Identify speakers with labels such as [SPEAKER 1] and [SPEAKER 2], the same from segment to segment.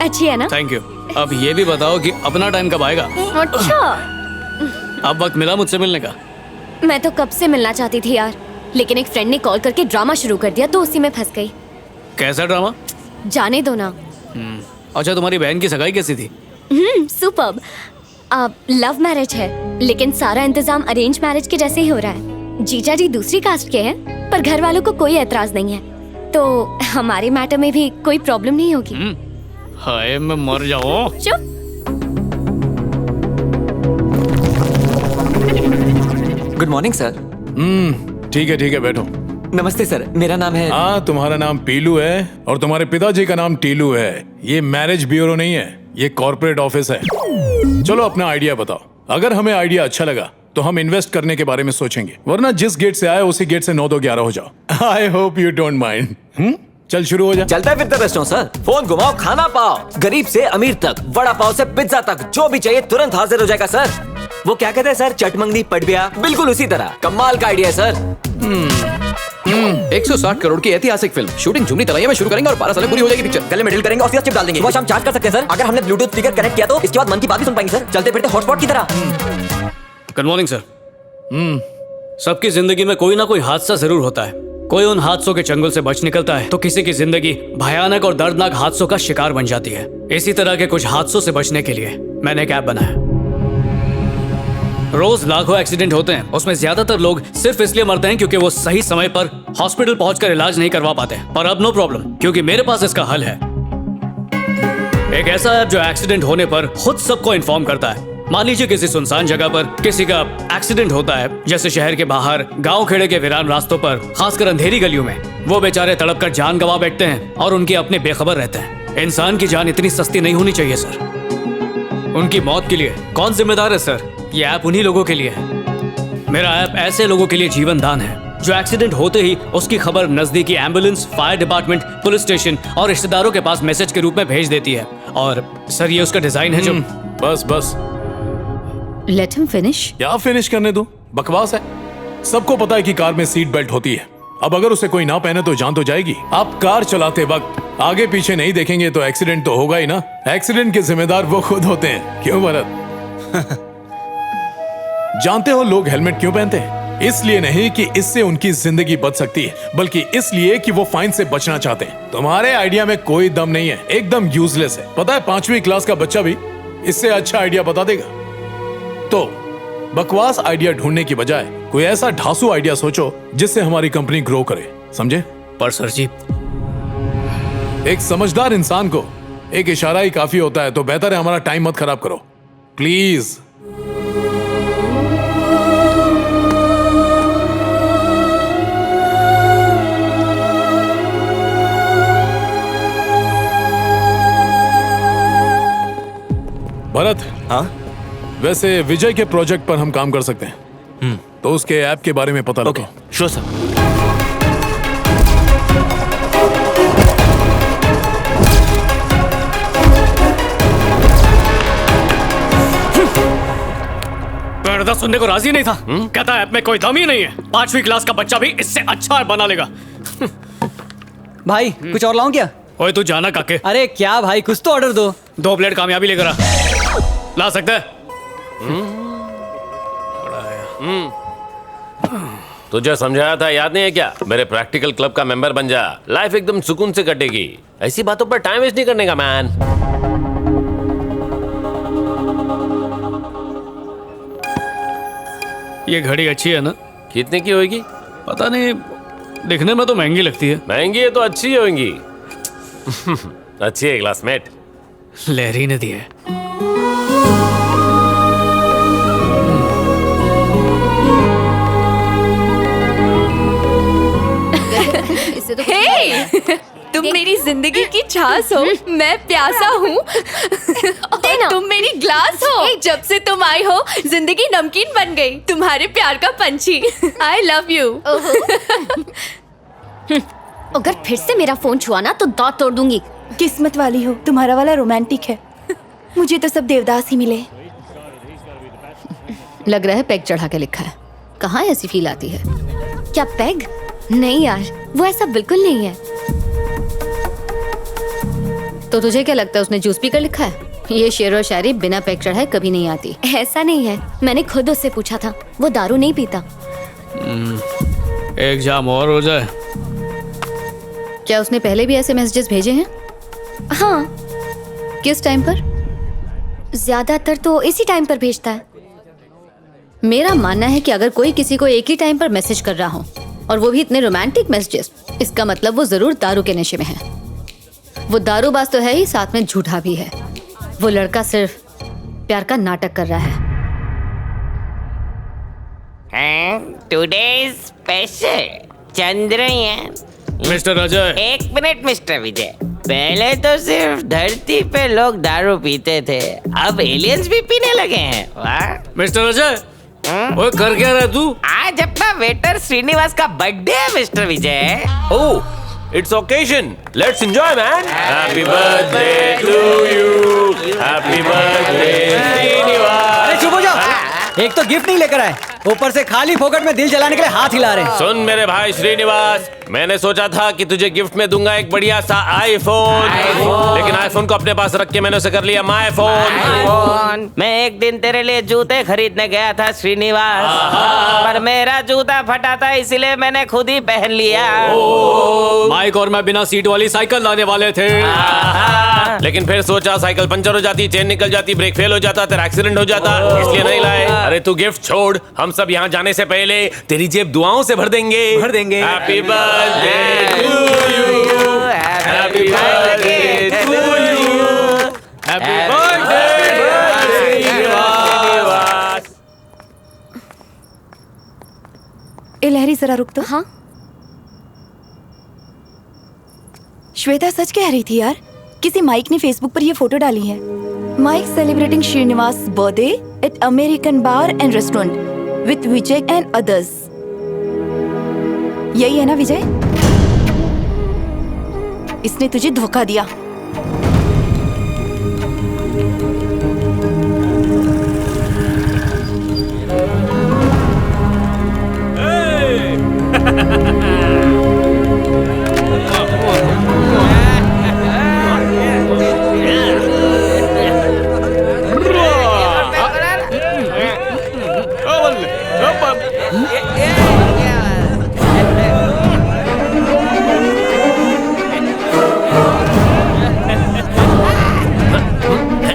[SPEAKER 1] अच्छी है ना?
[SPEAKER 2] Thank you. अब ये भी बताओ कि अपना टाइम कब आएगा?
[SPEAKER 1] अच्छा,
[SPEAKER 2] अब वक्त मिला मुझसे मिलने का?
[SPEAKER 1] मैं तो कब से मिलना चाहती थी यार, लेकिन एक फ्रेंड ने कॉल करके ड्रामा शुरू कर दिया तो उसी में फंस गई।
[SPEAKER 2] कैसा ड्रामा?
[SPEAKER 1] जाने दो ना।
[SPEAKER 2] अच्छा, तुम्हारी बहन की सगाई कैसी थी?
[SPEAKER 1] सुपर्ब। लव मैरिज है, लेकिन सारा इंतजाम अरेंज मैरिज के जैसे ही हो रहा है। जीजा जी दूसरी कास्ट के हैं, पर घर वालों को कोई एतराज नहीं है, तो हमारे मैटर में भी कोई प्रॉब्लम नहीं होगी।
[SPEAKER 2] हाय, मैं मर जाऊं।
[SPEAKER 1] चुप।
[SPEAKER 3] Good morning sir.
[SPEAKER 4] ठीक है बैठो।
[SPEAKER 3] नमस्ते सर, मेरा नाम है।
[SPEAKER 4] हाँ, तुम्हारा नाम पीलू है और तुम्हारे पिताजी का नाम टीलू है। ये मैरिज ब्यूरो नहीं है, ये कॉर्पोरेट ऑफिस है। चलो अपना आइडिया बताओ। अगर हमें आइडिया अच्छा लगा तो हम इन्वेस्ट करने के बारे में सोचेंगे, वरना जिस गेट से आए उसी गेट से 9 2 11 हो जाओ। I hope you don't mind. चल शुरू हो जा।
[SPEAKER 3] चलता है फिरता रेस्टोरेंट सर। फोन घुमाओ, खाना पाओ, गरीब से अमीर तक, वड़ा पाव से पिज्जा तक, जो भी चाहिए तुरंत हाजिर हो जाएगा सर। वो क्या कहते हैं सर, चटमंगनी पटबिया, बिल्कुल उसी तरह। कमाल का आइडिया है सर।
[SPEAKER 5] 160 करोड़ की ऐतिहासिक फिल्म शूटिंग झुमरी तलैया में शुरू करेंगे और 12 साल में पूरी हो जाएगी पिक्चर।
[SPEAKER 3] गले में डील करेंगे और सीधा चिप डाल देंगे। वो शाम चार्ज कर सकते हैं सर। अगर हमने ब्लूटूथ स्पीकर कनेक्ट किया तो इसके बाद मन की बात भी सुन पाएंगे सर, चलते फिरते हॉटस्पॉट की तरह।
[SPEAKER 2] Good morning sir. सबकी जिंदगी में कोई ना कोई हादसा जरूर होता है। कोई उन हादसों के चंगुल से बच निकलता है तो किसी की जिंदगी भयानक और दर्दनाक हादसों का शिकार बन जाती है। इसी तरह के कुछ हादसों से बचने के लिए मैंने एक ऐप बनाया। रोज लाखों एक्सीडेंट होते हैं, उसमें ज्यादातर लोग सिर्फ इसलिए मरते हैं क्योंकि वो सही समय पर हॉस्पिटल पहुंचकर इलाज नहीं करवा पाते। पर अब नो प्रॉब्लम, क्योंकि मेरे पास इसका हल है। एक ऐसा ऐप जो एक्सीडेंट होने पर खुद सबको इन्फॉर्म करता है। मान लीजिए किसी सुनसान जगह पर किसी का एक्सीडेंट होता है, जैसे शहर के बाहर, गांव खेड़े के वीरान रास्तों पर, खासकर अंधेरी गलियों में। वो बेचारे तड़प कर जान गंवा बैठते हैं और उनके अपने बेखबर रहते हैं। इंसान की जान इतनी सस्ती नहीं होनी चाहिए सर। उनकी मौत के लिए कौन जिम्मेदार है सर? ये ऐप उन्हीं लोगों के लिए है। मेरा ऐप ऐसे लोगों के लिए जीवन दान है जो एक्सीडेंट होते ही उसकी खबर नजदीकी ambulance, fire department, police station और रिश्तेदारों के पास मैसेज के रूप में भेज देती है। और सर ये उसका डिजाइन है जो
[SPEAKER 4] बस
[SPEAKER 6] लेट हिम फिनिश।
[SPEAKER 4] क्या फिनिश करने दो, बकवास है। सबको पता है कि कार में सीट बेल्ट होती है। अब अगर उसे कोई ना पहने तो जान तो जाएगी। आप कार चलाते वक्त आगे पीछे नहीं देखेंगे तो एक्सीडेंट तो होगा ही ना। एक्सीडेंट के जिम्मेदार वो खुद होते हैं, क्यों भरत? जानते हो लोग हेलमेट क्यों पहनते हैं? इसलिए नहीं कि इससे उनकी जिंदगी बच सकती है, बल्कि इसलिए कि वो फाइन से बचना चाहते हैं। तुम्हारे आइडिया में कोई दम नहीं है, एकदम यूजलेस है। पता है 5वीं क्लास का बच्चा भी इससे अच्छा आइडिया बता देगा। तो बकवास आइडिया ढूंढने की बजाय कोई ऐसा ढासू आइडिया सोचो जिससे हमारी कंपनी ग्रो करे, समझे?
[SPEAKER 2] पर सर जी,
[SPEAKER 4] एक समझदार इंसान को एक इशारा ही काफी होता है, तो बेहतर है हमारा टाइम मत खराब करो प्लीज। भरत।
[SPEAKER 3] हाँ
[SPEAKER 4] वैसे विजय के प्रोजेक्ट पर हम काम कर सकते हैं, तो उसके ऐप के बारे में पता लगाओ।
[SPEAKER 3] Sure sir.
[SPEAKER 2] पर्दा सुनने को राजी नहीं था। कहता है ऐप में कोई दम ही नहीं है। 5वीं क्लास का बच्चा भी इससे अच्छा ऐप बना लेगा।
[SPEAKER 7] भाई कुछ और लाऊं क्या?
[SPEAKER 2] ओए तू जाना काके।
[SPEAKER 7] अरे क्या भाई, कुछ तो ऑर्डर दो।
[SPEAKER 2] 2 प्लेट कामयाबी लेकर आ। ला सकता है?
[SPEAKER 8] तुझे समझाया था, याद नहीं है क्या? मेरे प्रैक्टिकल क्लब का मेंबर बन जा, लाइफ एकदम सुकून से कटेगी। ऐसी बातों पर टाइम वेस्ट नहीं करने का मैन।
[SPEAKER 2] ये घड़ी अच्छी है ना?
[SPEAKER 8] कितने की होगी?
[SPEAKER 2] पता नहीं, दिखने में तो महंगी लगती है।
[SPEAKER 8] महंगी है तो अच्छी होगी। अच्छी है क्लासमेट।
[SPEAKER 2] लहरी ने दी है।
[SPEAKER 9] तुम मेरी जिंदगी की छास हो, मैं प्यासा हूँ और तुम मेरी ग्लास हो। जब से तुम आई हो जिंदगी नमकीन बन गई, तुम्हारे प्यार का पंछी। I love you.
[SPEAKER 1] अगर फिर से मेरा फोन छुआ ना तो दांत तोड़ दूंगी।
[SPEAKER 9] किस्मत वाली हो, तुम्हारा वाला रोमांटिक है। मुझे तो सब देवदास ही मिले।
[SPEAKER 6] लग रहा है पैग चढ़ा के लिखा है। कहाँ ऐसी फील आती है?
[SPEAKER 1] क्या पैग? नहीं यार, वो ऐसा बिल्कुल नहीं है।
[SPEAKER 6] तो तुझे क्या लगता है उसने जूस पीकर लिखा है? ये शेर और शायरी बिना पैक चढ़ाए कभी नहीं आती।
[SPEAKER 1] ऐसा नहीं है, मैंने खुद उससे पूछा था, वो दारू नहीं पीता।
[SPEAKER 2] एक जाम और हो जाए।
[SPEAKER 6] क्या उसने पहले भी ऐसे मैसेजेस भेजे हैं?
[SPEAKER 1] हाँ,
[SPEAKER 6] किस टाइम पर?
[SPEAKER 1] ज्यादातर तो इसी टाइम पर भेजता है।
[SPEAKER 6] मेरा मानना है कि अगर कोई किसी को एक ही टाइम पर मैसेज कर रहा हो और वो भी इतने रोमांटिक मैसेजेस, इसका मतलब वो जरूर दारू के नशे में है। वो दारूबाज तो है ही, साथ में झूठा भी है। वो लड़का सिर्फ प्यार का नाटक कर रहा है।
[SPEAKER 10] Today special Chandrayaan.
[SPEAKER 2] Mister Ajay.
[SPEAKER 10] एक मिनट मिस्टर विजय, पहले तो सिर्फ धरती पे लोग दारू पीते थे, अब एलियंस भी पीने लगे हैं। वाह।
[SPEAKER 2] मिस्टर अजय, ओए कर क्या रहा तू?
[SPEAKER 10] आज अपना वेटर श्रीनिवास का बर्थडे है mister Vijay.
[SPEAKER 8] Oh, it's occasion, let's enjoy man. Happy birthday to you, happy birthday Srinivas.
[SPEAKER 7] अरे चुप हो जाओ, एक तो गिफ्ट नहीं लेकर आए, ऊपर से खाली फोकट में दिल जलाने के लिए हाथ हिला रहे हैं।
[SPEAKER 8] सुन मेरे भाई श्रीनिवास, मैंने सोचा था कि तुझे गिफ्ट में दूंगा एक बढ़िया सा आईफोन, लेकिन आईफोन को अपने पास रख के मैंने उसे कर लिया माय फोन।
[SPEAKER 10] मैं एक दिन तेरे लिए जूते खरीदने गया था श्रीनिवास, पर मेरा जूता फटा था, इसलिए मैंने खुद ही पहन लिया।
[SPEAKER 2] माइक और मैं बिना सीट वाली साइकिल लाने वाले थे,
[SPEAKER 8] लेकिन फिर सोचा साइकिल पंचर हो जाती, चेन निकल जाती, ब्रेक फेल हो जाता, तेरा एक्सीडेंट हो जाता, इसलिए नहीं लाए। अरे तू गिफ्ट छोड़, हम सब यहाँ जाने से पहले तेरी जेब दुआओं से भर देंगे। Happy birthday to you, happy birthday to you, happy birthday Srinivas.
[SPEAKER 9] ए लहरी, जरा रुक तो।
[SPEAKER 1] हाँ,
[SPEAKER 9] श्वेता सच कह रही थी यार, किसी माइक ने फेसबुक पर ये फोटो डाली है। Mike celebrating Srinivas birthday at American bar and restaurant with Vijay and others. यही है ना विजय? इसने तुझे धोखा दिया।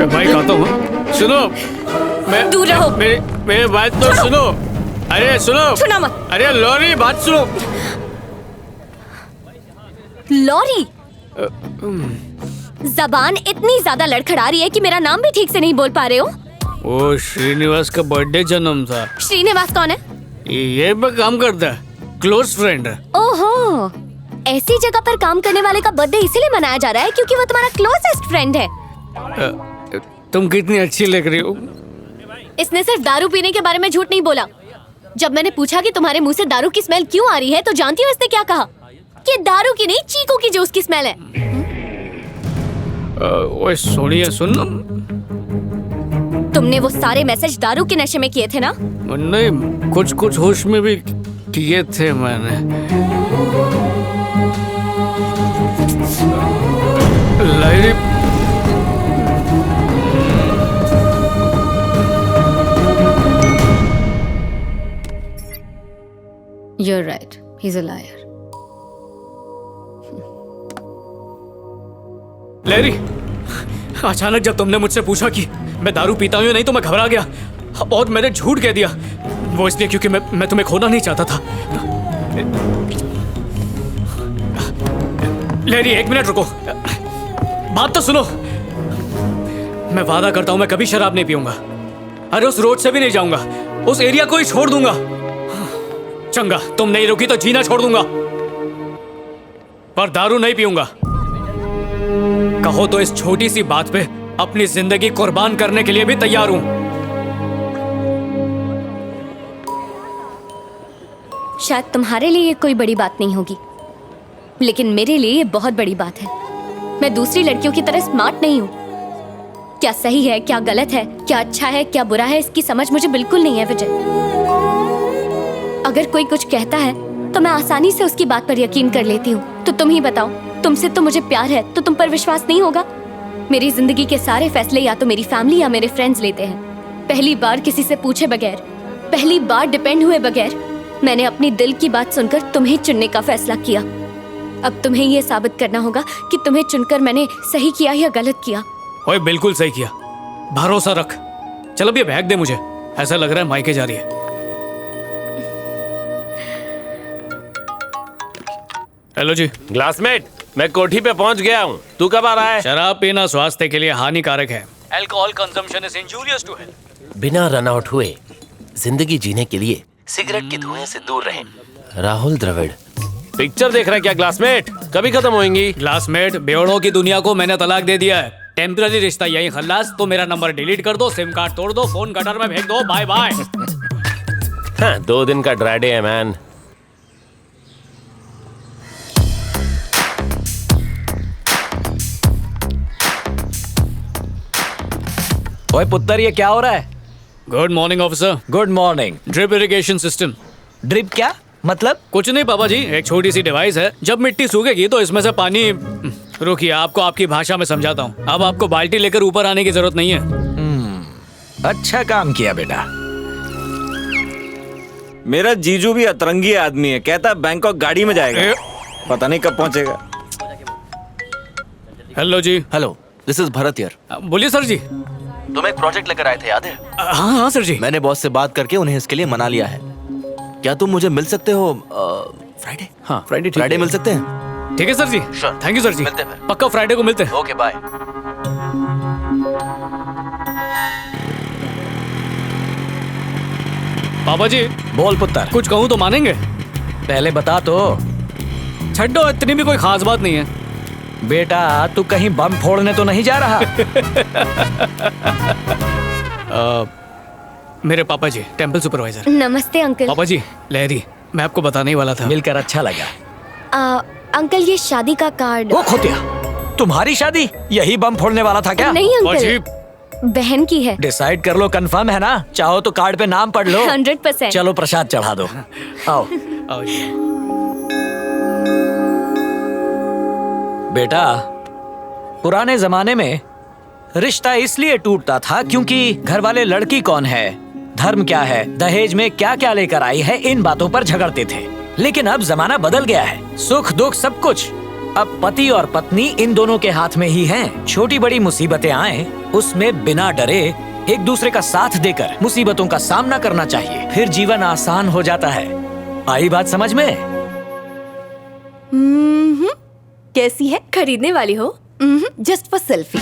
[SPEAKER 2] भाई खाता हूँ, सुनो, मैं
[SPEAKER 1] दूर रहो।
[SPEAKER 2] मेरी बात तो सुनो। अरे सुनो,
[SPEAKER 1] सुना मत।
[SPEAKER 2] अरे लॉरी, बात सुनो।
[SPEAKER 1] लॉरी, जबान इतनी ज्यादा लड़खड़ा रही है कि मेरा नाम भी ठीक से नहीं बोल पा रहे हो।
[SPEAKER 2] वो श्रीनिवास का बर्थडे जन्म था।
[SPEAKER 1] श्रीनिवास कौन है?
[SPEAKER 2] ये पे काम करता है, क्लोज फ्रेंड है।
[SPEAKER 1] ओहो, ऐसी जगह पर काम करने वाले का बर्थडे इसीलिए मनाया जा रहा है क्योंकि वो तुम्हारा क्लोजेस्ट फ्रेंड है।
[SPEAKER 2] तुम कितनी अच्छी लग रही हो।
[SPEAKER 1] इसने सिर्फ दारू पीने के बारे में झूठ नहीं बोला। जब मैंने पूछा कि तुम्हारे मुंह से दारू की स्मेल क्यों आ रही है, तो जानती हो इसने क्या कहा? कि दारू की नहीं, चीकू की जूस की स्मेल है।
[SPEAKER 2] ओए सोनिया, सुन,
[SPEAKER 1] तुमने वो सारे मैसेज दारू के नशे में किए थे ना?
[SPEAKER 2] नहीं, कुछ कुछ होश में भी किए थे मैंने। लाइरी,
[SPEAKER 6] You're right. He's a liar.
[SPEAKER 2] Larry, अचानक जब तुमने मुझसे पूछा कि मैं दारू पीता हूँ या नहीं, तो मैं घबरा गया और मैंने झूठ कह दिया। वो इसलिए क्योंकि मैं तुम्हें खोना नहीं चाहता था। लैरी, एक मिनट रुको, बात तो सुनो। मैं वादा करता हूँ मैं कभी शराब नहीं पीऊंगा। अरे उस रोड से भी नहीं जाऊंगा, उस एरिया को ही छोड़ दूंगा। चंगा, तुम नहीं रुकी तो जीना छोड़ दूंगा, पर दारू नहीं पीऊंगा। कहो तो इस छोटी सी बात पे अपनी जिंदगी कुर्बान करने के लिए भी तैयार हूं।
[SPEAKER 1] शायद तुम्हारे लिए ये कोई बड़ी बात नहीं होगी, लेकिन मेरे लिए ये बहुत बड़ी बात है। मैं दूसरी लड़कियों की तरह स्मार्ट नहीं हूं। क्या सही है, क्या गलत है, क्या अच्छा है, क्या बुरा है, इसकी समझ मुझे बिल्कुल नहीं है विजय। अगर कोई कुछ कहता है तो मैं आसानी से उसकी बात पर यकीन कर लेती हूँ। तो तुम ही बताओ, तुमसे तो मुझे प्यार है, तो तुम पर विश्वास नहीं होगा? मेरी जिंदगी के सारे फैसले या तो मेरी फैमिली या मेरे फ्रेंड्स लेते हैं। पहली बार किसी से पूछे बगैर, पहली बार डिपेंड हुए बगैर मैंने अपनी दिल की बात सुनकर तुम्हें चुनने का फैसला किया। अब तुम्हें ये साबित करना होगा कि तुम्हें चुनकर मैंने सही किया या गलत किया।
[SPEAKER 2] ओए बिल्कुल सही किया, भरोसा रख। चल अब ये बैग दे मुझे, ऐसा लग रहा है मायके जा रही है। हेलो जी।
[SPEAKER 8] ग्लासमेट, मैं कोठी पे पहुंच गया हूँ, तू कब आ रहा है?
[SPEAKER 2] शराब पीना स्वास्थ्य के लिए हानिकारक है। Alcohol consumption is injurious to health.
[SPEAKER 8] बिना रन आउट हुए जिंदगी जीने के लिए सिगरेट के धुएं से दूर रहें। राहुल द्रविड़। पिक्चर देख रहा है क्या ग्लासमेट? कभी खत्म होएंगी।
[SPEAKER 2] ग्लासमेट, बेवड़ों की दुनिया को मैंने तलाक दे दिया है। टेम्पररी रिश्ता यही खल्लास। तो मेरा नंबर डिलीट कर दो, सिम कार्ड तोड़ दो, फोन गटर में फेंक दो, बाय बाय।
[SPEAKER 8] हाँ, 2 दिन का ड्राई डे है मैन।
[SPEAKER 11] ओए पुत्तर, ये क्या हो रहा है?
[SPEAKER 2] Good morning officer.
[SPEAKER 11] Good morning.
[SPEAKER 2] Drip irrigation system.
[SPEAKER 11] Drip क्या मतलब?
[SPEAKER 2] कुछ नहीं पापा जी, एक छोटी सी डिवाइस है। जब मिट्टी सूखेगी तो इसमें से पानी। रुकिए, आपको आपकी भाषा में समझाता हूँ। अब आपको बाल्टी लेकर ऊपर आने की जरूरत नहीं है।
[SPEAKER 11] अच्छा काम किया बेटा।
[SPEAKER 3] मेरा जीजू भी अतरंगी आदमी है, कहता बैंकॉक गाड़ी में जाएगा, पता नहीं कब पहुंचेगा।
[SPEAKER 2] हेलो जी।
[SPEAKER 5] Hello, this is Bharat here.
[SPEAKER 2] बोलिए सर जी।
[SPEAKER 5] तुम एक प्रोजेक्ट लेकर आए थे, याद है?
[SPEAKER 2] हाँ हाँ सर जी।
[SPEAKER 5] मैंने बॉस से बात करके उन्हें इसके लिए मना लिया है। क्या तुम मुझे मिल सकते हो फ्राइडे?
[SPEAKER 2] हाँ फ्राइडे।
[SPEAKER 5] फ्राइडे मिल सकते हैं?
[SPEAKER 2] ठीक है sir ji. Thank you sir ji.
[SPEAKER 5] मिलते हैं।
[SPEAKER 2] पक्का फ्राइडे को मिलते हैं।
[SPEAKER 5] Okay bye.
[SPEAKER 2] पापा जी।
[SPEAKER 11] बोल पुत्तर।
[SPEAKER 2] कुछ कहूँ तो मानेंगे?
[SPEAKER 11] पहले बता तो।
[SPEAKER 2] छड्डो, इतनी भी कोई खास बात नहीं है।
[SPEAKER 11] बेटा तू कहीं बम फोड़ने तो नहीं जा रहा?
[SPEAKER 2] मेरे पापा जी, टेंपल सुपरवाइजर।
[SPEAKER 1] नमस्ते अंकल।
[SPEAKER 2] पापा जी, लहरी, मैं आपको बताने ही वाला था।
[SPEAKER 11] मिलकर अच्छा लगा।
[SPEAKER 1] अंकल, ये शादी का कार्ड।
[SPEAKER 11] वो खोतिया, तुम्हारी शादी? यही बम फोड़ने वाला था क्या?
[SPEAKER 1] नहीं अंकल, बहन की है।
[SPEAKER 11] डिसाइड कर लो, कंफर्म है ना? चाहो तो कार्ड पे नाम पढ़ लो।
[SPEAKER 1] 100%।
[SPEAKER 11] चलो प्रसाद चढ़ा दो। आओ।
[SPEAKER 2] आओ जी।
[SPEAKER 11] बेटा, पुराने जमाने में रिश्ता इसलिए टूटता था क्योंकि घर वाले लड़की कौन है, धर्म क्या है, दहेज में क्या क्या लेकर आई है, इन बातों पर झगड़ते थे। लेकिन अब जमाना बदल गया है। सुख दुख सब कुछ अब पति और पत्नी इन दोनों के हाथ में ही हैं। छोटी बड़ी मुसीबतें आए, उसमें बिना डरे एक दूसरे का साथ देकर मुसीबतों का सामना करना चाहिए, फिर जीवन आसान हो जाता है। आई बात समझ में?
[SPEAKER 9] कैसी है? खरीदने वाली हो? Just for selfie.